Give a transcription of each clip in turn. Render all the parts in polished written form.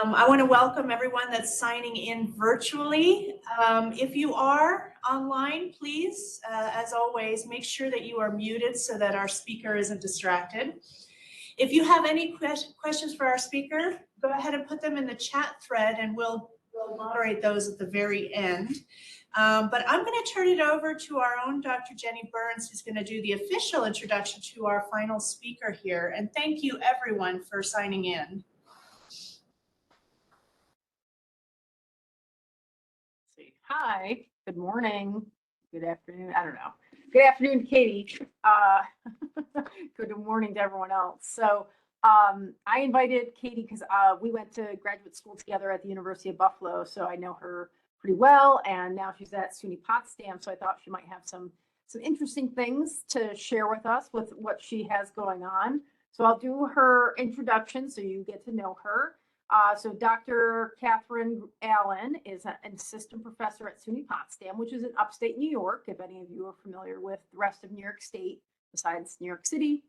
I want to welcome everyone that's signing in virtually. If you are online, please, as always, make sure that you are muted so that our speaker isn't distracted. If you have any questions for our speaker, go ahead and put them in the chat thread and we'll moderate those at the very end. But I'm going to turn it over to our own Dr. Jenny Burns, who's going to do the official introduction to our final speaker here. And thank you everyone for signing in. Hi, good morning, good afternoon, I don't know. Good afternoon, Katie. Good morning to everyone else. So I invited Katie because we went to graduate school together at the University of Buffalo, so I know her pretty well, and now she's at SUNY Potsdam, so I thought she might have some interesting things to share with us with what she has going on. So I'll do her introduction so you get to know her. So Dr. Kathryn Allen is an assistant professor at SUNY Potsdam, which is in upstate New York, if any of you are familiar with the rest of New York State, besides New York City.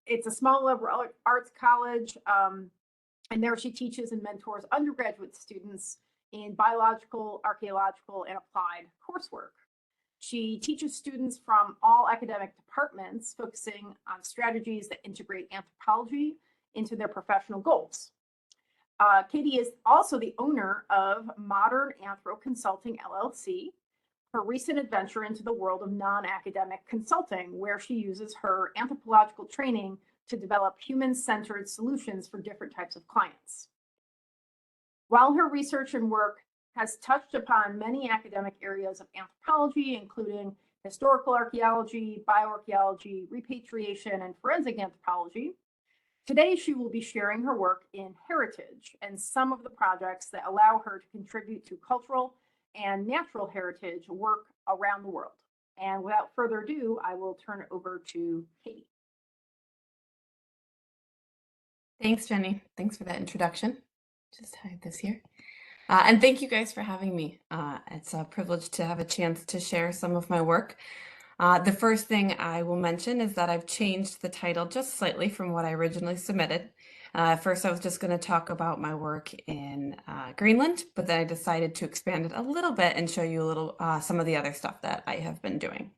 It's a small liberal arts college, and there she teaches and mentors undergraduate students in biological, archaeological, and applied coursework. She teaches students from all academic departments, focusing on strategies that integrate anthropology into their professional goals. Katie is also the owner of Modern Anthro Consulting, LLC, her recent adventure into the world of non-academic consulting, where she uses her anthropological training to develop human-centered solutions for different types of clients. While her research and work has touched upon many academic areas of anthropology, including historical archaeology, bioarchaeology, repatriation, and forensic anthropology, today, she will be sharing her work in heritage and some of the projects that allow her to contribute to cultural and natural heritage work around the world. And without further ado, I will turn it over to Katie. Thanks, Jenny. Thanks for that introduction. Just hide this here. And thank you guys for having me. It's a privilege to have a chance to share some of my work. The first thing I will mention is that I've changed the title just slightly from what I originally submitted. First, I was just going to talk about my work in Greenland, but then I decided to expand it a little bit and show you a little some of the other stuff that I have been doing.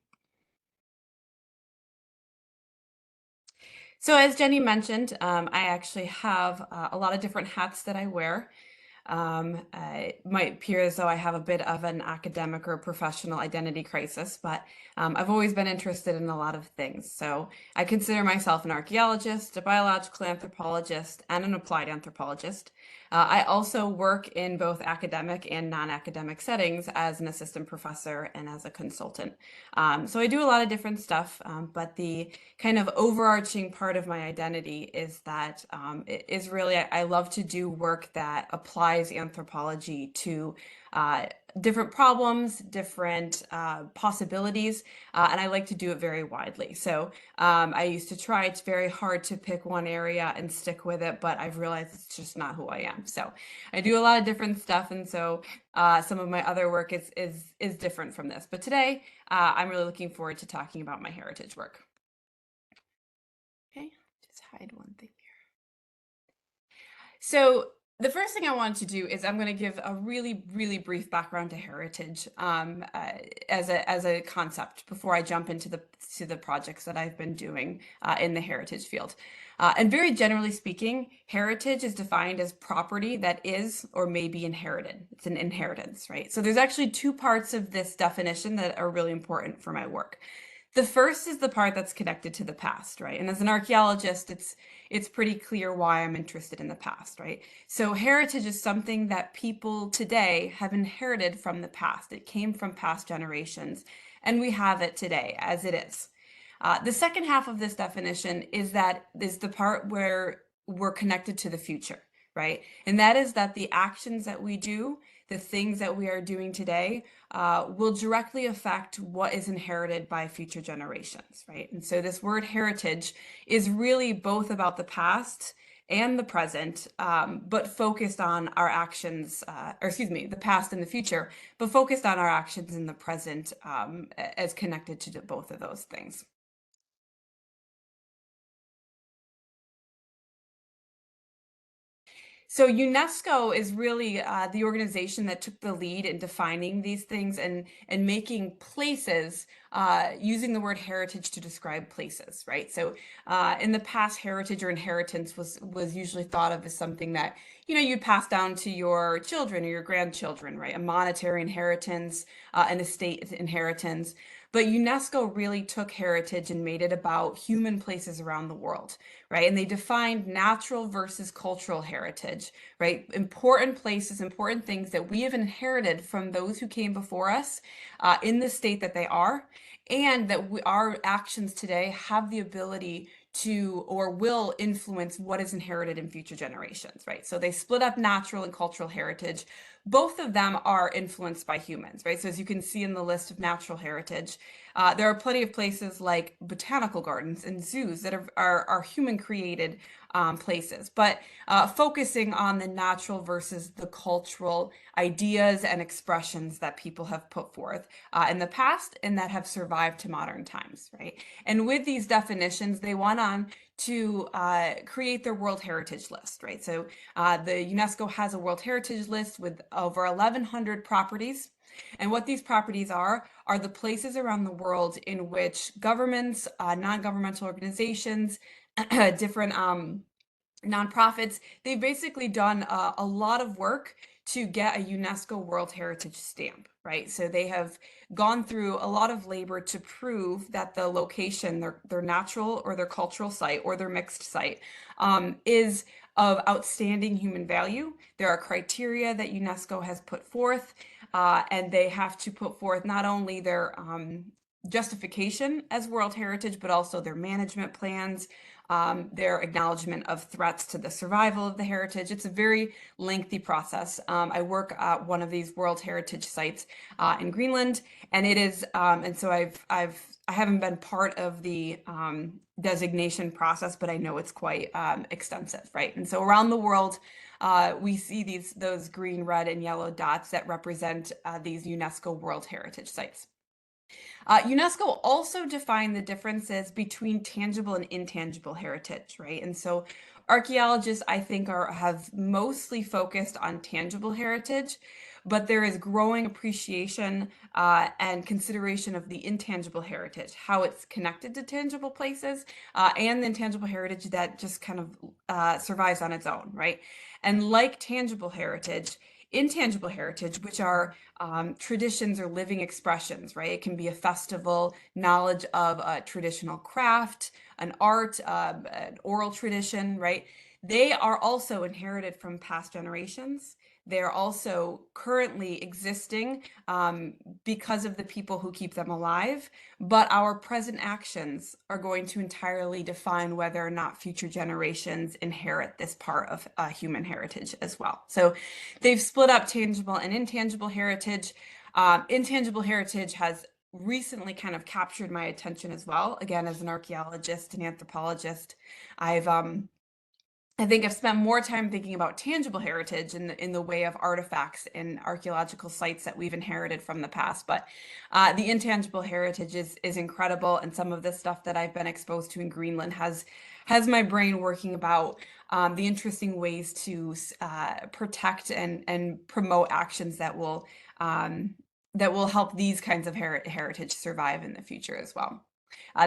So as Jenny mentioned, I actually have a lot of different hats that I wear. It might appear as though I have a bit of an academic or professional identity crisis, but I've always been interested in a lot of things. So I consider myself an archaeologist, a biological anthropologist, and an applied anthropologist. I also work in both academic and non-academic settings as an assistant professor and as a consultant. So I do a lot of different stuff, but the kind of overarching part of my identity is that it is really, I love to do work that applies anthropology to different problems, different possibilities, and I like to do it very widely. So I used to try, it's very hard to pick one area and stick with it, but I've realized it's just not who I am. So I do a lot of different stuff, and so some of my other work is different from this. But today, I'm really looking forward to talking about my heritage work. Okay, just hide one thing here. So the first thing I wanted to do is I'm going to give a really, really brief background to heritage as a concept before I jump into the projects that I've been doing in the heritage field. And very generally speaking, heritage is defined as property that is or may be inherited. It's an inheritance, right? So there's actually two parts of this definition that are really important for my work. The first is the part that's connected to the past, right? And as an archaeologist, it's pretty clear why I'm interested in the past, right? So heritage is something that people today have inherited from the past. It came from past generations, and we have it today as it is. The second half of this definition is the part where we're connected to the future, right? And that is that the actions that we do, the things that we are doing today, will directly affect what is inherited by future generations, right? And so this word heritage is really both about the past and the present, but focused on our actions, the past and the future, but focused on our actions in the present as connected to both of those things. So UNESCO is really the organization that took the lead in defining these things and making places, using the word heritage to describe places, right? So in the past, heritage or inheritance was usually thought of as something that, you know, you'd pass down to your children or your grandchildren, right? A monetary inheritance, an estate inheritance. But UNESCO really took heritage and made it about human places around the world, right? And they defined natural versus cultural heritage, right? Important places, important things that we have inherited from those who came before us in the state that they are, and that our actions today have the ability to or will influence what is inherited in future generations, right? So they split up natural and cultural heritage. Both of them are influenced by humans, right? So as you can see in the list of natural heritage, there are plenty of places like botanical gardens and zoos that are human created places, but focusing on the natural versus the cultural ideas and expressions that people have put forth in the past and that have survived to modern times, right? And with these definitions, they went on to create their World Heritage List, right? So the UNESCO has a World Heritage List with over 1,100 properties. And what these properties are the places around the world in which governments, non-governmental organizations, different nonprofits, they've basically done a lot of work to get a UNESCO World Heritage stamp, right? So they have gone through a lot of labor to prove that the location, their natural or their cultural site or their mixed site, is of outstanding human value. There are criteria that UNESCO has put forth, and they have to put forth not only their justification as World Heritage, but also their management plans, their acknowledgement of threats to the survival of the heritage. It's a very lengthy process. I work at one of these World Heritage sites in Greenland, and it is, and so I haven't been part of the designation process, but I know it's quite extensive, right? And so around the world, we see those green, red, and yellow dots that represent these UNESCO World Heritage Sites. UNESCO also defined the differences between tangible and intangible heritage, right? And so archaeologists, I think, have mostly focused on tangible heritage, but there is growing appreciation and consideration of the intangible heritage, how it's connected to tangible places, and the intangible heritage that just kind of survives on its own, right? And like tangible heritage, intangible heritage, which are traditions or living expressions, right? It can be a festival, knowledge of a traditional craft, an art, an oral tradition, right? They are also inherited from past generations. They're also currently existing because of the people who keep them alive, but our present actions are going to entirely define whether or not future generations inherit this part of human heritage as well. So they've split up tangible and intangible heritage. Intangible heritage has recently kind of captured my attention as well. Again, as an archaeologist and anthropologist, I think I've spent more time thinking about tangible heritage in the way of artifacts and archaeological sites that we've inherited from the past. But the intangible heritage is incredible, and some of the stuff that I've been exposed to in Greenland has my brain working about the interesting ways to protect and promote actions that will help these kinds of heritage survive in the future as well.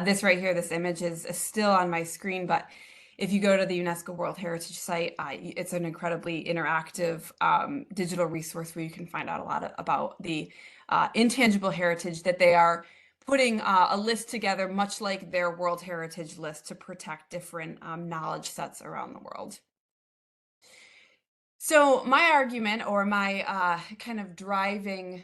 This right here, this image is still on my screen, but if you go to the UNESCO World Heritage Site, it's an incredibly interactive digital resource where you can find out a lot about the intangible heritage that they are putting a list together, much like their World Heritage List, to protect different knowledge sets around the world. So my argument, or my kind of driving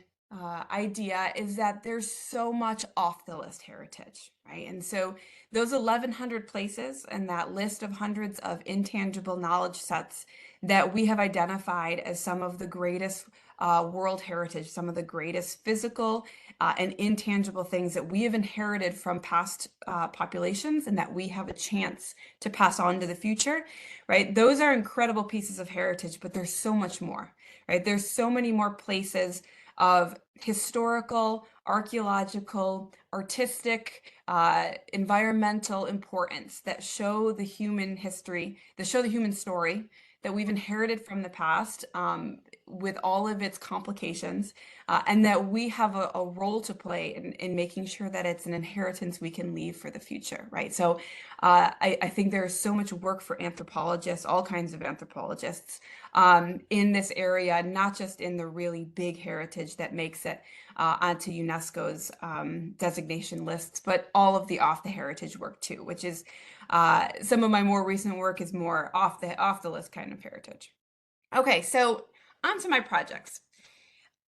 idea, is that there's so much off the list heritage, right? And so those 1,100 places and that list of hundreds of intangible knowledge sets that we have identified as some of the greatest world heritage, some of the greatest physical and intangible things that we have inherited from past populations and that we have a chance to pass on to the future, right? Those are incredible pieces of heritage, but there's so much more, right? There's so many more places of historical, archaeological, artistic, environmental importance that show the human history, that show the human story, that we've inherited from the past with all of its complications, and that we have a role to play in making sure that it's an inheritance we can leave for the future, right? So I think there's so much work for anthropologists, all kinds of anthropologists, in this area, not just in the really big heritage that makes it onto UNESCO's designation lists, but all of the off the heritage work too, which is some of my more recent work is more off the list kind of heritage. Okay, so on to my projects.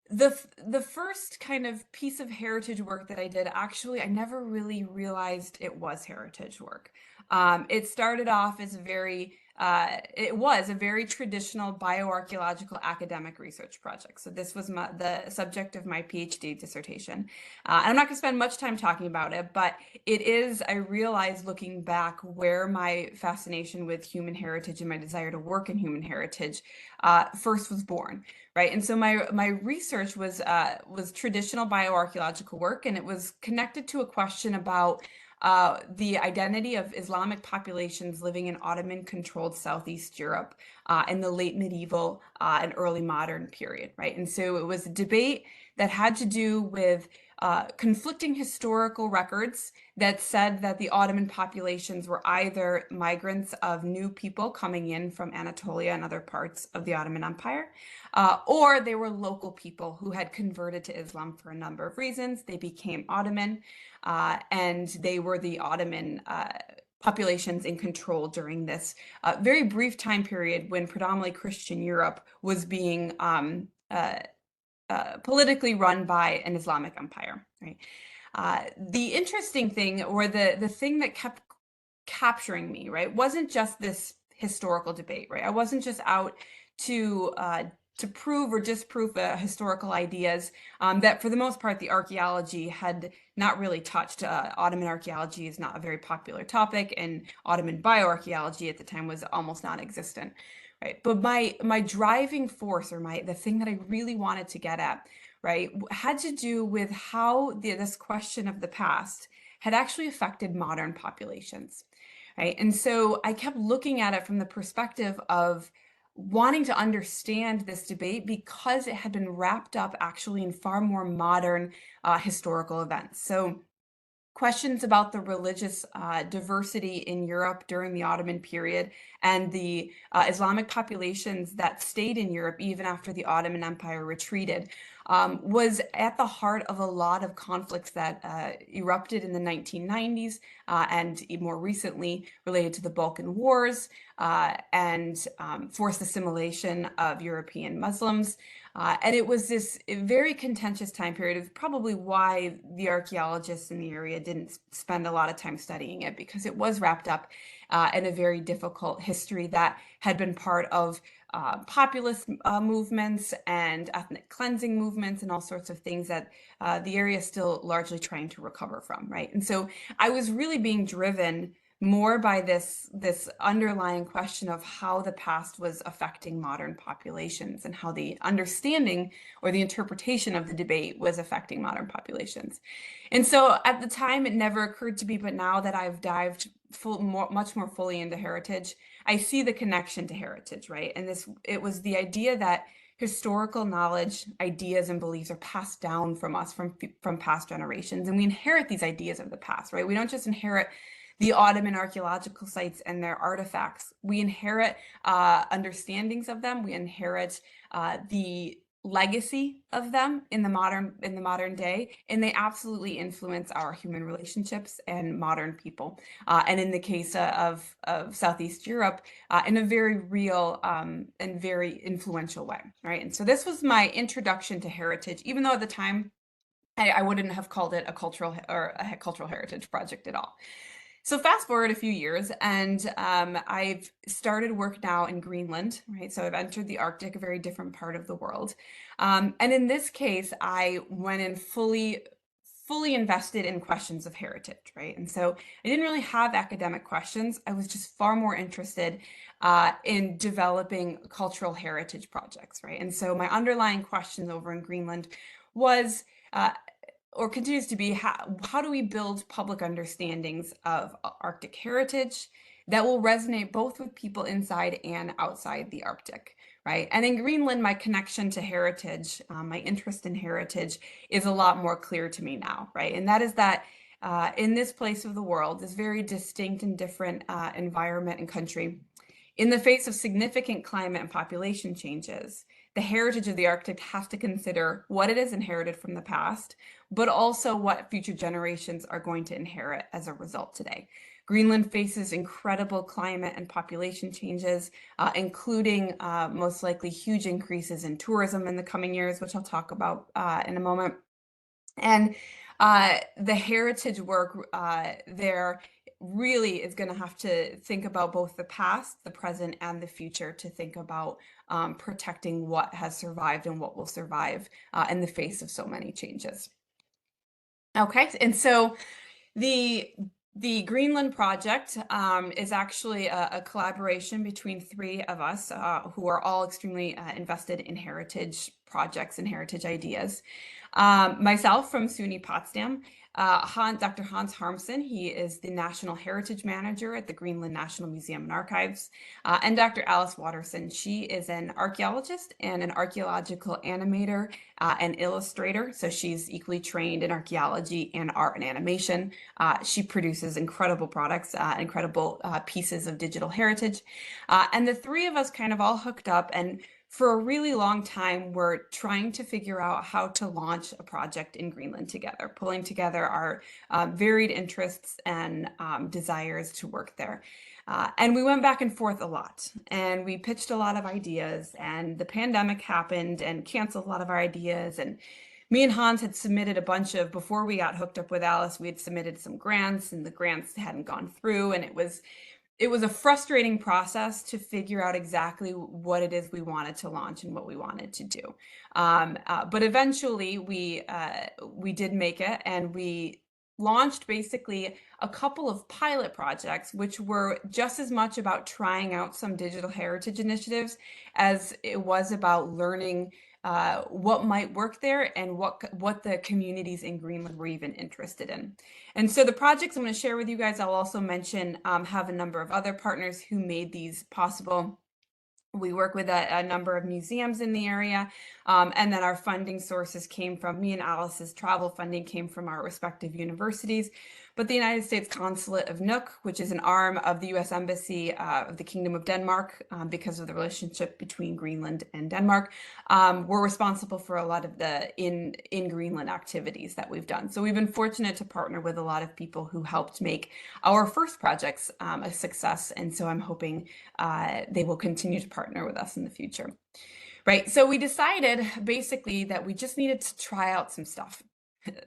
The first kind of piece of heritage work that I did, actually, I never really realized it was heritage work. It started off as it was a very traditional bioarchaeological academic research project. So this was the subject of my PhD dissertation. And I'm not going to spend much time talking about it, but it is, I realized looking back, where my fascination with human heritage and my desire to work in human heritage first was born. Right, and so my research was traditional bioarchaeological work, and it was connected to a question about the identity of Islamic populations living in Ottoman-controlled Southeast Europe in the late medieval and early modern period, right? And so it was a debate that had to do with conflicting historical records that said that the Ottoman populations were either migrants of new people coming in from Anatolia and other parts of the Ottoman Empire, or they were local people who had converted to Islam for a number of reasons. They became Ottoman, and they were the Ottoman populations in control during this very brief time period when predominantly Christian Europe was being politically run by an Islamic empire, right? The interesting thing, or the thing that kept capturing me, right, wasn't just this historical debate, right? I wasn't just out to prove or disprove historical ideas that, for the most part, the archaeology had not really touched. Ottoman archaeology is not a very popular topic, and Ottoman bioarchaeology at the time was almost non-existent. Right. But my driving force, or the thing that I really wanted to get at, right, had to do with how this question of the past had actually affected modern populations, right? And so I kept looking at it from the perspective of wanting to understand this debate because it had been wrapped up actually in far more modern historical events. So questions about the religious diversity in Europe during the Ottoman period and the Islamic populations that stayed in Europe even after the Ottoman Empire retreated was at the heart of a lot of conflicts that erupted in the 1990s and more recently related to the Balkan Wars and forced assimilation of European Muslims. And it was this very contentious time period, of probably why the archaeologists in the area didn't spend a lot of time studying it, because it was wrapped up in a very difficult history that had been part of populist movements and ethnic cleansing movements and all sorts of things that the area is still largely trying to recover from, right? And so I was really being driven more by this underlying question of how the past was affecting modern populations and how the understanding or the interpretation of the debate was affecting modern populations. And so at the time, it never occurred to me, but now that I've dived much more fully into heritage, I see the connection to heritage, right? And it was the idea that historical knowledge, ideas, and beliefs are passed down from us from past generations, and we inherit these ideas of the past, right? We don't just inherit the Ottoman archaeological sites and their artifacts. We inherit understandings of them. We inherit the legacy of them in the modern day, and they absolutely influence our human relationships and modern people. And in the case of Southeast Europe, in a very real and very influential way, right? And so this was my introduction to heritage, even though at the time I wouldn't have called it a cultural heritage project at all. So fast forward a few years, and I've started work now in Greenland, right? So I've entered the Arctic, a very different part of the world. And in this case, I went in fully invested in questions of heritage, right? And so I didn't really have academic questions. I was just far more interested in developing cultural heritage projects, right? And so my underlying question over in Greenland was, or continues to be, how do we build public understandings of Arctic heritage, that will resonate both with people inside and outside the Arctic, right? And in Greenland, my connection to heritage, my interest in heritage is a lot more clear to me now, right? And that is that in this place of the world, this very distinct and different environment and country, in the face of significant climate and population changes, the heritage of the Arctic has to consider what it has inherited from the past, but also what future generations are going to inherit as a result today. Greenland faces incredible climate and population changes, including most likely huge increases in tourism in the coming years, which I'll talk about in a moment. And the heritage work there really is going to have to think about both the past, the present, and the future to think about protecting what has survived and what will survive in the face of so many changes. Okay, and so the Greenland project is actually a collaboration between three of us who are all extremely invested in heritage projects and heritage ideas. Myself from SUNY Potsdam, Dr. Hans Harmsen, he is the National Heritage Manager at the Greenland National Museum and Archives, and Dr. Alice Watterson, she is an archaeologist and an archaeological animator and illustrator, so she's equally trained in archaeology and art and animation. She produces incredible products, incredible pieces of digital heritage, and the three of us kind of all hooked up, and for a really long time, we're trying to figure out how to launch a project in Greenland together, pulling together our varied interests and desires to work there. And we went back and forth a lot, and we pitched a lot of ideas, and the pandemic happened and canceled a lot of our ideas. And me and Hans had submitted a bunch of, before we got hooked up with Alice, we had submitted some grants, and the grants hadn't gone through, and it was a frustrating process to figure out exactly what it is we wanted to launch and what we wanted to do. But eventually we did make it, and we launched basically a couple of pilot projects, which were just as much about trying out some digital heritage initiatives as it was about learning what might work there and what the communities in Greenland were even interested in. And so the projects I'm going to share with you guys, I'll also mention, have a number of other partners who made these possible. We work with a number of museums in the area, and then our funding sources came from, me and Alice's travel funding came from our respective universities, but the United States Consulate of Nuuk, which is an arm of the U.S. Embassy of the Kingdom of Denmark, because of the relationship between Greenland and Denmark, were responsible for a lot of the in Greenland activities that we've done. So we've been fortunate to partner with a lot of people who helped make our first projects a success, and so I'm hoping they will continue to partner with us in the future. Right, so we decided basically that we just needed to try out some stuff.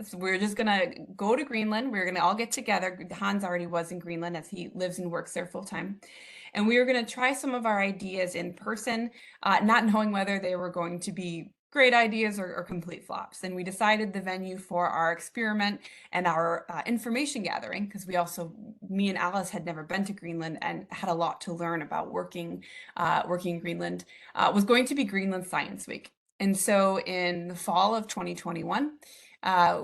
So we're just gonna go to Greenland. We're gonna all get together. Hans already was in Greenland as he lives and works there full time. And we were gonna try some of our ideas in person, not knowing whether they were going to be great ideas or complete flops. And we decided the venue for our experiment and our information gathering, because me and Alice had never been to Greenland and had a lot to learn about working in Greenland, was going to be Greenland Science Week. And so in the fall of 2021,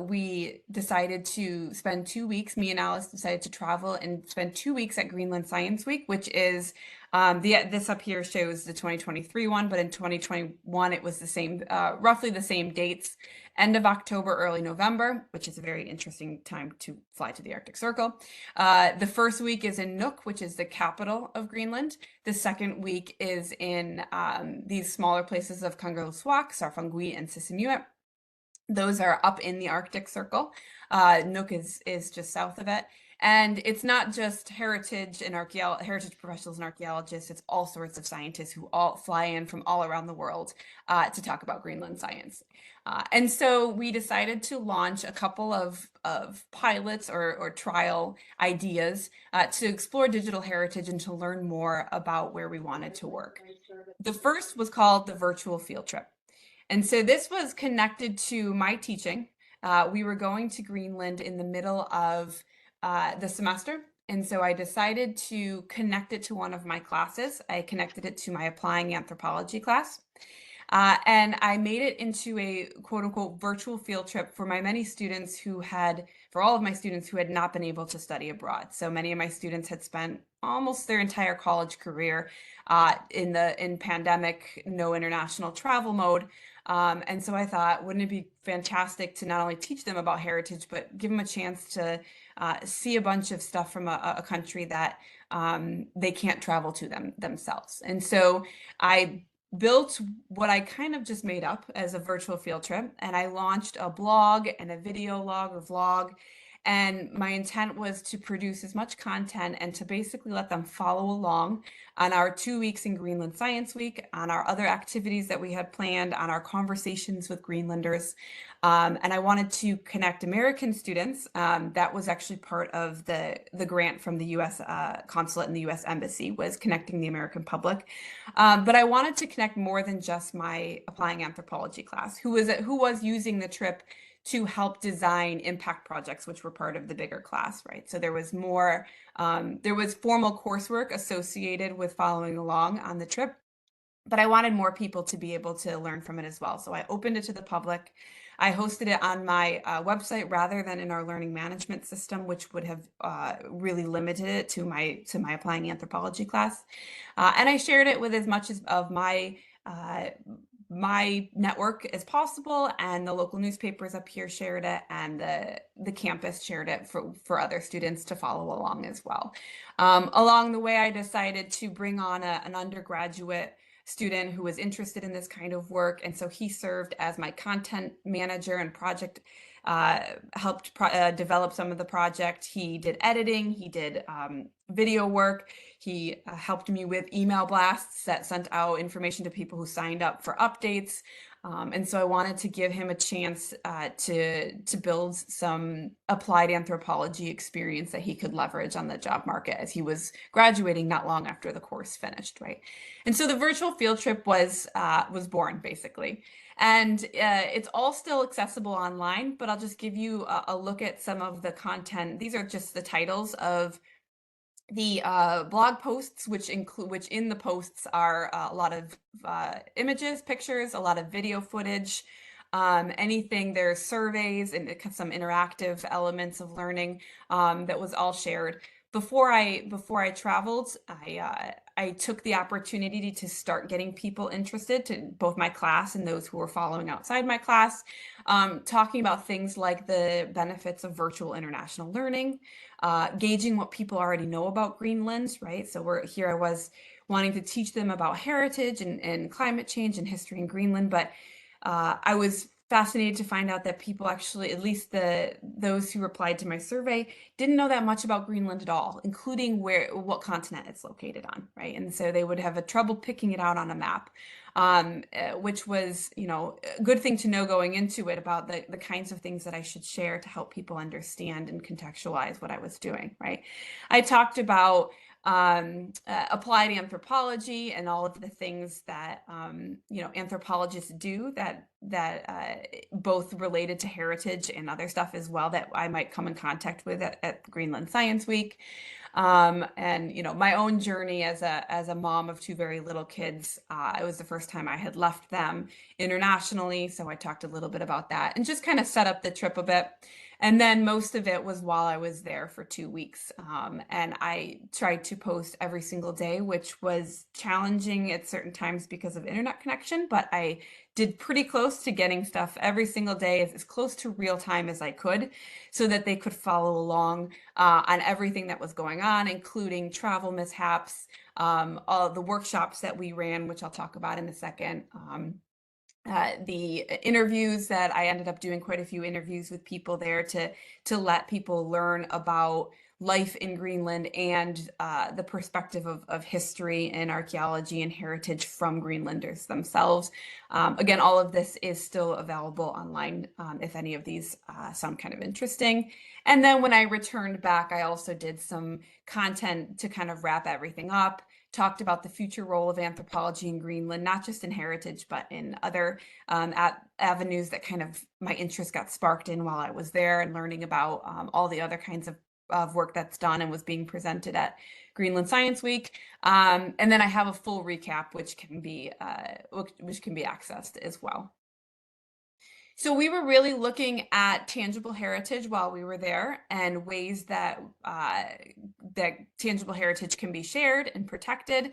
we decided to spend 2 weeks, me and Alice decided to travel and spend 2 weeks at Greenland Science Week, which is, this up here shows the 2023 one, but in 2021, it was the same, roughly the same dates, end of October, early November, which is a very interesting time to fly to the Arctic Circle. The first week is in Nuuk, which is the capital of Greenland. The second week is in these smaller places of Kangerlussuaq, Sarfangui, and Sisimiut. Those are up in the Arctic Circle. Nuuk is just south of it. And it's not just heritage and heritage professionals and archaeologists, it's all sorts of scientists who all fly in from all around the world to talk about Greenland science. And so we decided to launch a couple of pilots or trial ideas to explore digital heritage and to learn more about where we wanted to work. The first was called the virtual field trip. And so this was connected to my teaching. We were going to Greenland in the middle of the semester. And so I decided to connect it to one of my classes. I connected it to my applying anthropology class. And I made it into a quote unquote virtual field trip for my many students for all of my students who had not been able to study abroad. So many of my students had spent almost their entire college career in pandemic, no international travel mode. And so I thought, wouldn't it be fantastic to not only teach them about heritage, but give them a chance to see a bunch of stuff from a country that they can't travel to themselves. And so I built what I kind of just made up as a virtual field trip, and I launched a blog and a video log or vlog. And my intent was to produce as much content and to basically let them follow along on our 2 weeks in Greenland Science Week, on our other activities that we had planned, on our conversations with Greenlanders. And I wanted to connect American students. That was actually part of the grant from the U.S. Consulate and the U.S. Embassy, was connecting the American public. But I wanted to connect more than just my applying anthropology class, who was using the trip to help design impact projects, which were part of the bigger class, right? So there was more, there was formal coursework associated with following along on the trip, but I wanted more people to be able to learn from it as well. So I opened it to the public. I hosted it on my website rather than in our learning management system, which would have really limited it to my applying anthropology class. And I shared it with as much of my network as possible, and the local newspapers up here shared it, and the campus shared it for other students to follow along as well. Along the way, I decided to bring on an undergraduate student who was interested in this kind of work, and so he served as my content manager and project helped develop some of the project. He did editing, he did video work, he helped me with email blasts that sent out information to people who signed up for updates. And so I wanted to give him a chance to build some applied anthropology experience that he could leverage on the job market as he was graduating not long after the course finished, right? And so the virtual field trip was born, basically. And it's all still accessible online, but I'll just give you a look at some of the content. These are just the titles of the blog posts, which in the posts are a lot of images, pictures, a lot of video footage, anything. There's surveys and some interactive elements of learning that was all shared. Before I traveled, I took the opportunity to start getting people interested, to both my class and those who were following outside my class, talking about things like the benefits of virtual international learning, gauging what people already know about Greenland, right? So I was wanting to teach them about heritage and climate change and history in Greenland, but I was fascinated to find out that people actually, at least those who replied to my survey, didn't know that much about Greenland at all, including what continent it's located on, right? And so they would have a trouble picking it out on a map, which was, a good thing to know going into it about the kinds of things that I should share to help people understand and contextualize what I was doing, right? I talked about applied anthropology and all of the things that anthropologists do that both related to heritage and other stuff as well that I might come in contact with at Greenland Science Week. And my own journey as a mom of two very little kids, it was the first time I had left them internationally, so I talked a little bit about that and just kind of set up the trip a bit. And then most of it was while I was there for 2 weeks. And I tried to post every single day, which was challenging at certain times because of internet connection, but I did pretty close to getting stuff every single day as close to real time as I could, so that they could follow along on everything that was going on, including travel mishaps, all the workshops that we ran, which I'll talk about in a second. The interviews that I ended up doing quite a few interviews with people there to let people learn about life in Greenland and the perspective of history and archaeology and heritage from Greenlanders themselves. Again, all of this is still available online if any of these sound kind of interesting. And then when I returned back, I also did some content to kind of wrap everything up, talked about the future role of anthropology in Greenland, not just in heritage, but in other avenues that kind of my interest got sparked in while I was there, and learning about all the other kinds of of work that's done and was being presented at Greenland Science Week. And then I have a full recap, which can be accessed as well. So we were really looking at tangible heritage while we were there, and ways that that tangible heritage can be shared and protected.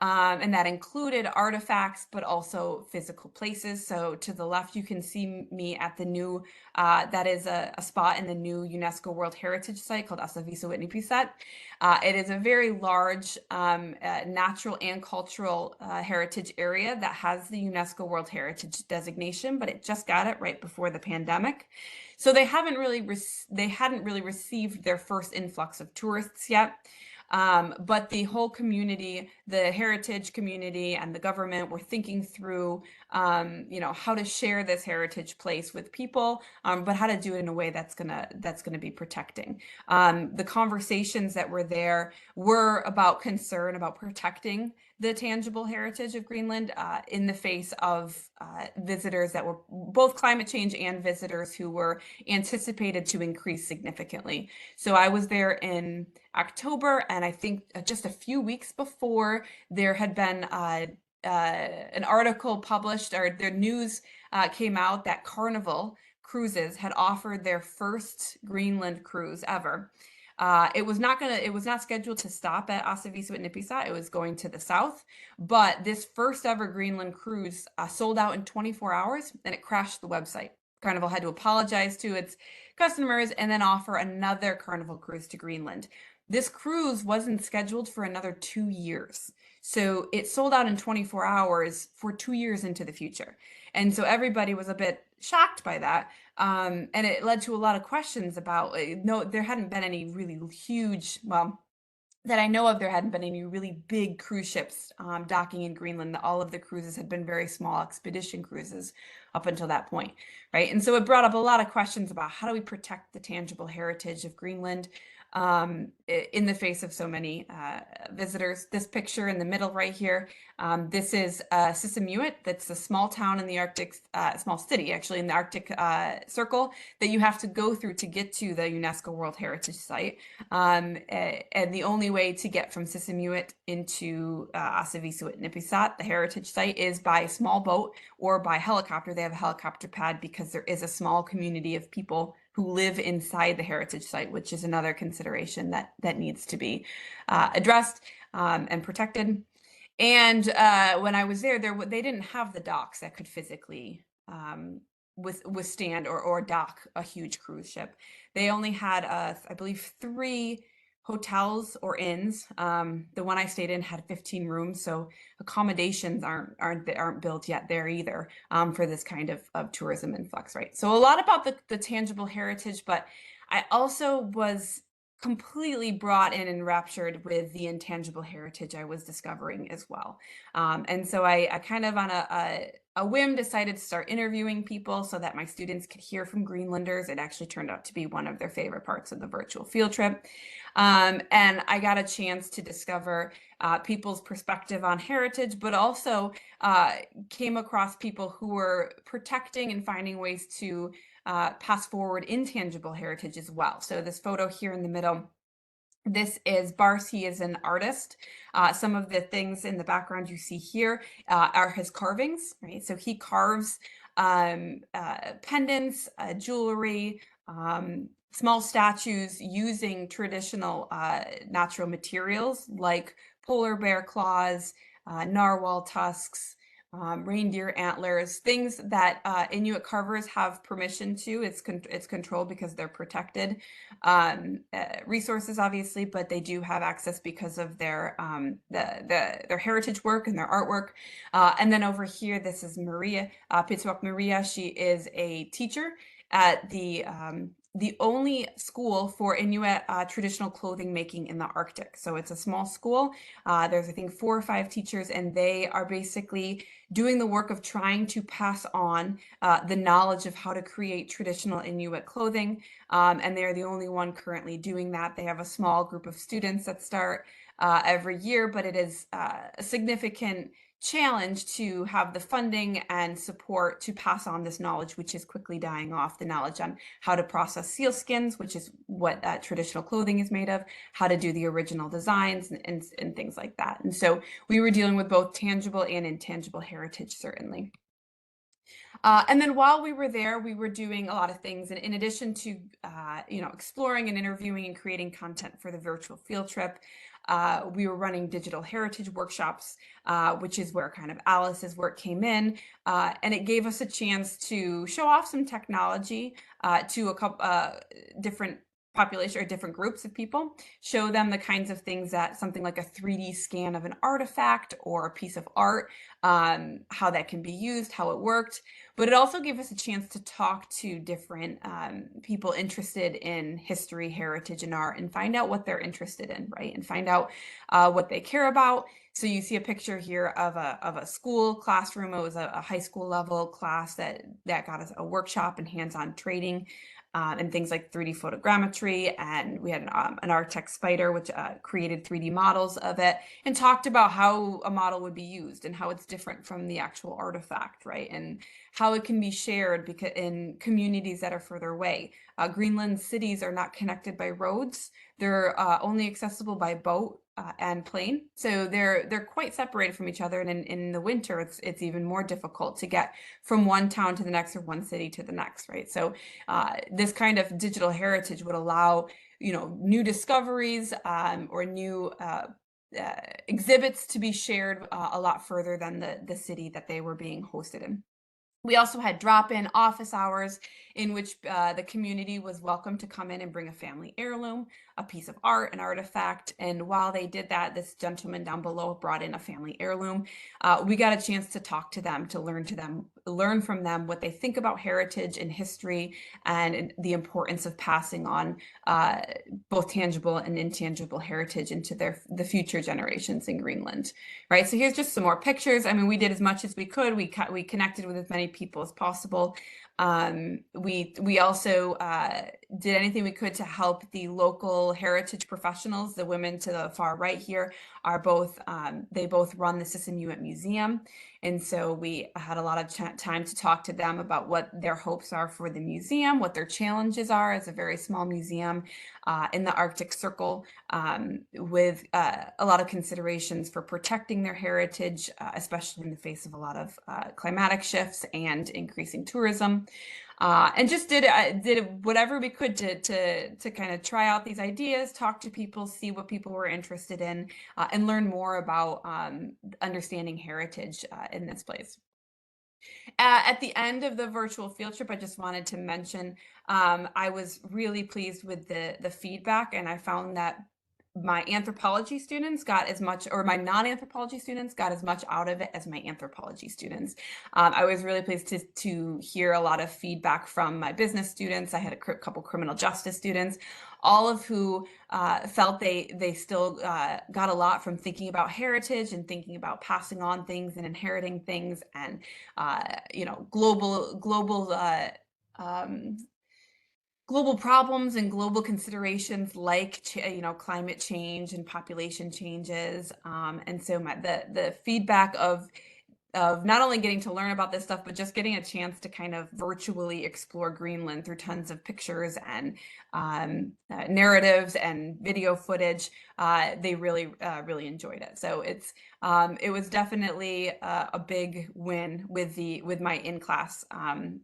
And that included artifacts, but also physical places. So to the left, you can see me at the new, that is a spot in the new UNESCO World Heritage Site called Aasivissuit, Nipisat. It is a very large natural and cultural heritage area that has the UNESCO World Heritage designation, but it just got it right before the pandemic. So they hadn't really received their first influx of tourists yet. But the whole community, the heritage community and the government were thinking through, how to share this heritage place with people, but how to do it in a way that's gonna be protecting. The conversations that were there were about concern about protecting the tangible heritage of Greenland in the face of visitors that were both climate change and visitors who were anticipated to increase significantly. So I was there in October, and I think just a few weeks before, there had been an article published, or their news came out that Carnival Cruises had offered their first Greenland cruise ever. It was not scheduled to stop at Aasivissuit Nipisat. It was going to the south, but this first ever Greenland cruise sold out in 24 hours, and it crashed the website. Carnival had to apologize to its customers and then offer another Carnival cruise to Greenland. This cruise wasn't scheduled for another 2 years. So it sold out in 24 hours for 2 years into the future. And so everybody was a bit shocked by that. And it led to a lot of questions about, no, there hadn't been any really huge, well, that I know of, there hadn't been any really big cruise ships docking in Greenland. All of the cruises had been very small expedition cruises up until that point, right? And so it brought up a lot of questions about how do we protect the tangible heritage of Greenland in the face of so many visitors. This picture in the middle right here, this is Inuit. That's a small town in the Arctic, small city actually in the Arctic Circle that you have to go through to get to the UNESCO World Heritage Site. And the only way to get from Inuit into Aasivissuit Nipisat, the heritage site, is by small boat or by helicopter. They have a helicopter pad because there is a small community of people who live inside the heritage site, which is another consideration that needs to be addressed and protected. And when I was there, they didn't have the docks that could physically withstand or dock a huge cruise ship. They only had, I believe, 3 hotels or inns. The one I stayed in had 15 rooms, so accommodations aren't built yet there either for this kind of tourism influx, right? So a lot about the tangible heritage, but I also was completely brought in and enraptured with the intangible heritage I was discovering as well. And so I kind of on a whim decided to start interviewing people so that my students could hear from Greenlanders. It actually turned out to be one of their favorite parts of the virtual field trip. And I got a chance to discover people's perspective on heritage, but also came across people who were protecting and finding ways to pass forward intangible heritage as well. So this photo here in the middle, this is Bars. He is an artist. Some of the things in the background you see here are his carvings, right? So he carves pendants, jewelry, small statues using traditional natural materials like polar bear claws, narwhal tusks, reindeer antlers, things that Inuit carvers have permission to. It's controlled because they're protected resources, obviously, but they do have access because of their heritage work and their artwork. And then over here, this is Maria, Pituak Maria. She is a teacher at the only school for Inuit traditional clothing making in the Arctic. So it's a small school. There's, I think, 4 or 5 teachers, and they are basically doing the work of trying to pass on the knowledge of how to create traditional Inuit clothing. And they're the only one currently doing that. They have a small group of students that start every year, but it is a significant challenge to have the funding and support to pass on this knowledge, which is quickly dying off, the knowledge on how to process seal skins, which is what traditional clothing is made of, how to do the original designs and things like that. And so we were dealing with both tangible and intangible heritage, certainly. And then while we were there, we were doing a lot of things. And in addition to, exploring and interviewing and creating content for the virtual field trip, we were running digital heritage workshops, which is where kind of Alice's work came in. And it gave us a chance to show off some technology to a couple different population or different groups of people, show them the kinds of things that something like a 3D scan of an artifact or a piece of art, how that can be used, how it worked. But it also gave us a chance to talk to different people interested in history, heritage, and art, and find out what they're interested in, right? And find out what they care about. So you see a picture here of a school classroom. It was a high school level class that got us a workshop and hands-on training. And things like 3D photogrammetry, and we had an Artec spider, which created 3D models of it, and talked about how a model would be used and how it's different from the actual artifact, right? And how it can be shared because in communities that are further away. Greenland cities are not connected by roads. They're only accessible by boat and plane. So they're quite separated from each other. And in the winter, it's even more difficult to get from one town to the next or one city to the next, right? So this kind of digital heritage would allow, new discoveries or new exhibits to be shared a lot further than the city that they were being hosted in. We also had drop-in office hours in which the community was welcome to come in and bring a family heirloom, a piece of art, an artifact. And while they did that, this gentleman down below brought in a family heirloom. We got a chance to talk to them, to learn from them what they think about heritage and history and the importance of passing on both tangible and intangible heritage into the future generations in Greenland, right? So here's just some more pictures. I mean, we did as much as we could. We connected with as many people as possible. We also did anything we could to help the local heritage professionals. The women to the far right here are both, they both run the Inuit Museum. And so we had a lot of time to talk to them about what their hopes are for the museum, what their challenges are as a very small museum in the Arctic Circle, with a lot of considerations for protecting their heritage, especially in the face of a lot of climatic shifts and increasing tourism. And just did whatever we could to kind of try out these ideas, talk to people, see what people were interested in, and learn more about understanding heritage in this place. At the end of the virtual field trip, I just wanted to mention I was really pleased with the feedback, and I found that my anthropology students got as much, or my non-anthropology students got as much out of it as my anthropology students. I was really pleased to hear a lot of feedback from my business students. I had a couple criminal justice students, all of who felt they still got a lot from thinking about heritage and thinking about passing on things and inheriting things and global problems and global considerations like climate change and population changes, and so the feedback of not only getting to learn about this stuff, but just getting a chance to kind of virtually explore Greenland through tons of pictures and narratives and video footage. They really enjoyed it. So it was definitely a big win with my in-class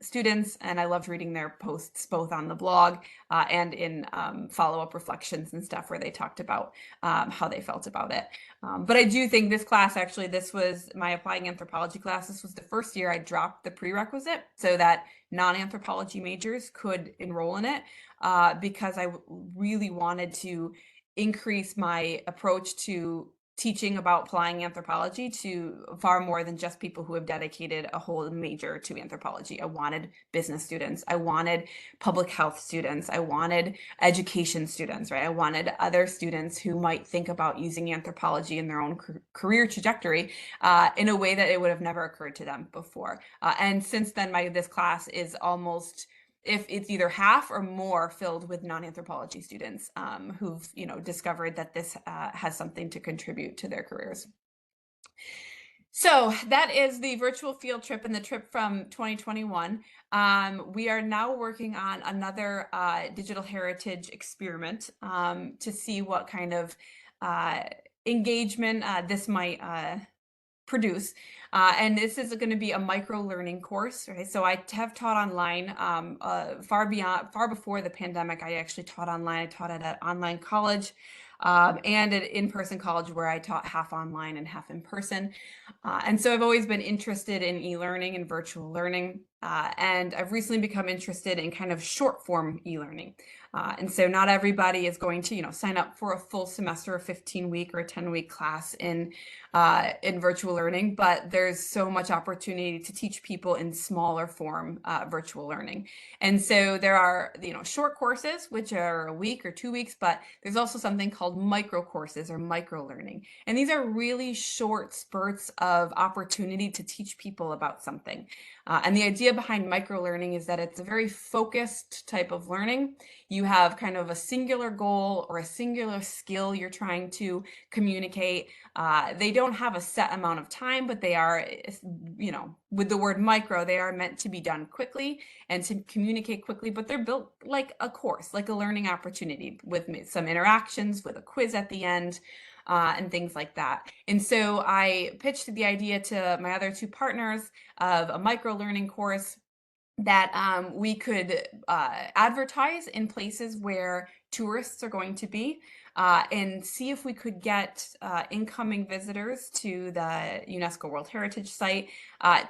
students, and I loved reading their posts both on the blog and in follow-up reflections and stuff where they talked about how they felt about it. But I do think this class, actually, this was my applying anthropology class. This was the first year I dropped the prerequisite so that non-anthropology majors could enroll in it because I really wanted to increase my approach to teaching about applying anthropology to far more than just people who have dedicated a whole major to anthropology. I wanted business students. I wanted public health students. I wanted education students, right? I wanted other students who might think about using anthropology in their own career trajectory in a way that it would have never occurred to them before. And since then, this class is almost if it's either half or more filled with non-anthropology students who've discovered that this has something to contribute to their careers. So that is the virtual field trip and the trip from 2021. We are now working on another digital heritage experiment to see what kind of engagement this might produce. And this is going to be a micro-learning course, right? So I have taught online far before the pandemic. I actually taught online. I taught at an online college and an in-person college where I taught half online and half in person. And so I've always been interested in e-learning and virtual learning. And I've recently become interested in kind of short form e-learning. And so not everybody is going to, sign up for a full semester, a 15-week or a 10-week class in virtual learning, but there's so much opportunity to teach people in smaller form virtual learning. And so there are, short courses, which are a week or 2 weeks, but there's also something called micro courses or micro learning. And these are really short spurts of opportunity to teach people about something. And the idea behind micro learning is that it's a very focused type of learning. You have kind of a singular goal or a singular skill you're trying to communicate. They don't have a set amount of time, but they are, with the word micro, they are meant to be done quickly and to communicate quickly, but they're built like a course, like a learning opportunity with some interactions, with a quiz at the end. And things like that. And so I pitched the idea to my other two partners of a micro learning course that we could advertise in places where tourists are going to be and see if we could get incoming visitors to the UNESCO World Heritage Site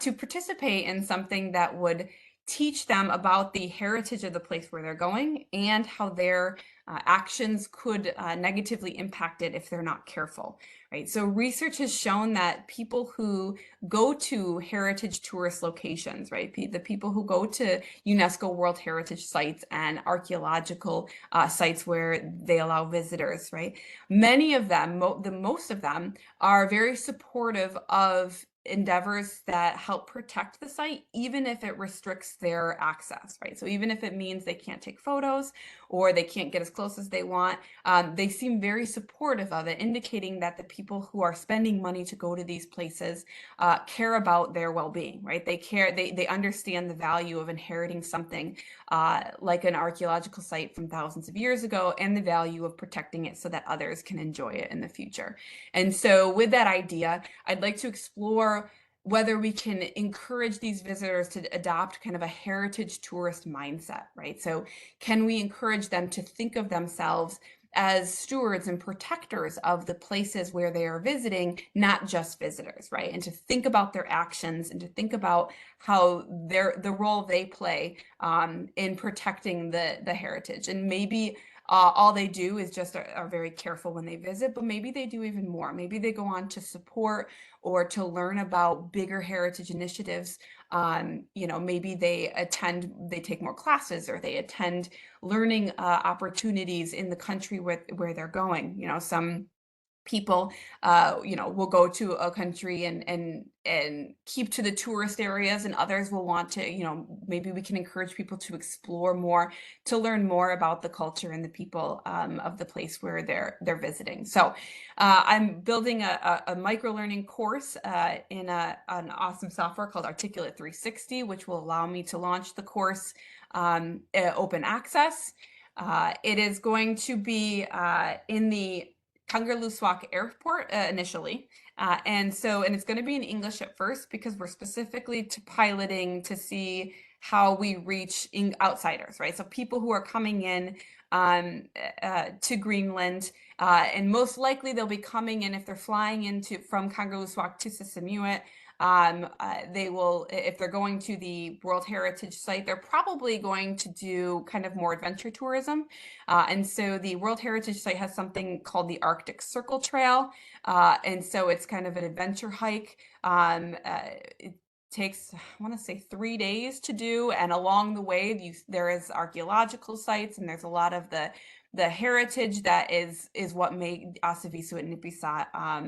to participate in something that would teach them about the heritage of the place where they're going and how their actions could negatively impact it if they're not careful, right? So research has shown that people who go to heritage tourist locations, right? The people who go to UNESCO World Heritage Sites and archaeological sites where they allow visitors, right? Many of them, most of them are very supportive of endeavors that help protect the site, even if it restricts their access, right? So even if it means they can't take photos or they can't get as close as they want, they seem very supportive of it, indicating that the people who are spending money to go to these places care about their well-being, right? They understand the value of inheriting something like an archaeological site from thousands of years ago and the value of protecting it so that others can enjoy it in the future. And so with that idea, I'd like to explore whether we can encourage these visitors to adopt kind of a heritage tourist mindset, right? So can we encourage them to think of themselves as stewards and protectors of the places where they are visiting, not just visitors, right? And to think about their actions and to think about how the role they play in protecting the heritage. And maybe all they do is just are very careful when they visit, but maybe they do even more. Maybe they go on to support or to learn about bigger heritage initiatives. Maybe they take more classes or they attend learning opportunities in the country where they're going. Some people will go to a country and keep to the tourist areas, and others will want to, maybe we can encourage people to explore more, to learn more about the culture and the people of the place where they're visiting. So I'm building a micro learning course in an awesome software called Articulate 360, which will allow me to launch the course open access. It is going to be in the Kangerlussuaq Airport initially. And it's going to be in English at first because we're specifically piloting to see how we reach outsiders, right? So people who are coming in to Greenland, and most likely they'll be coming in if they're flying from Kangerlussuaq to Inuit. They will, if they're going to the World Heritage Site, they're probably going to do kind of more adventure tourism. And so the World Heritage Site has something called the Arctic Circle Trail. And so it's kind of an adventure hike. It takes, I want to say, 3 days to do. And along the way, there is archaeological sites and there's a lot of the the heritage that is what made Aasivissuit and Nipisat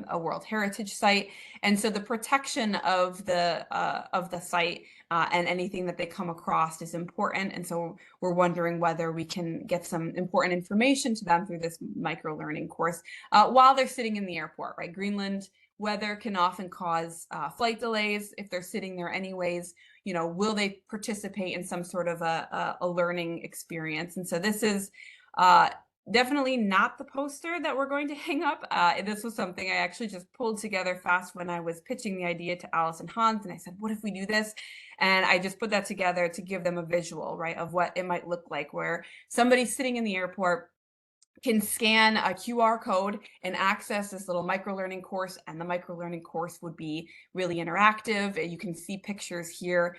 a World Heritage Site. And so the protection of the site and anything that they come across is important. And so we're wondering whether we can get some important information to them through this microlearning course while they're sitting in the airport, right? Greenland weather can often cause flight delays if they're sitting there anyways. You know, will they participate in some sort of a learning experience? And so this is definitely not the poster that we're going to hang up. This was something I actually just pulled together fast when I was pitching the idea to Alice and Hans, and I said, what if we do this? And I just put that together to give them a visual, right, of what it might look like, where somebody's sitting in the airport can scan a QR code and access this little microlearning course, and the microlearning course would be really interactive. You can see pictures here.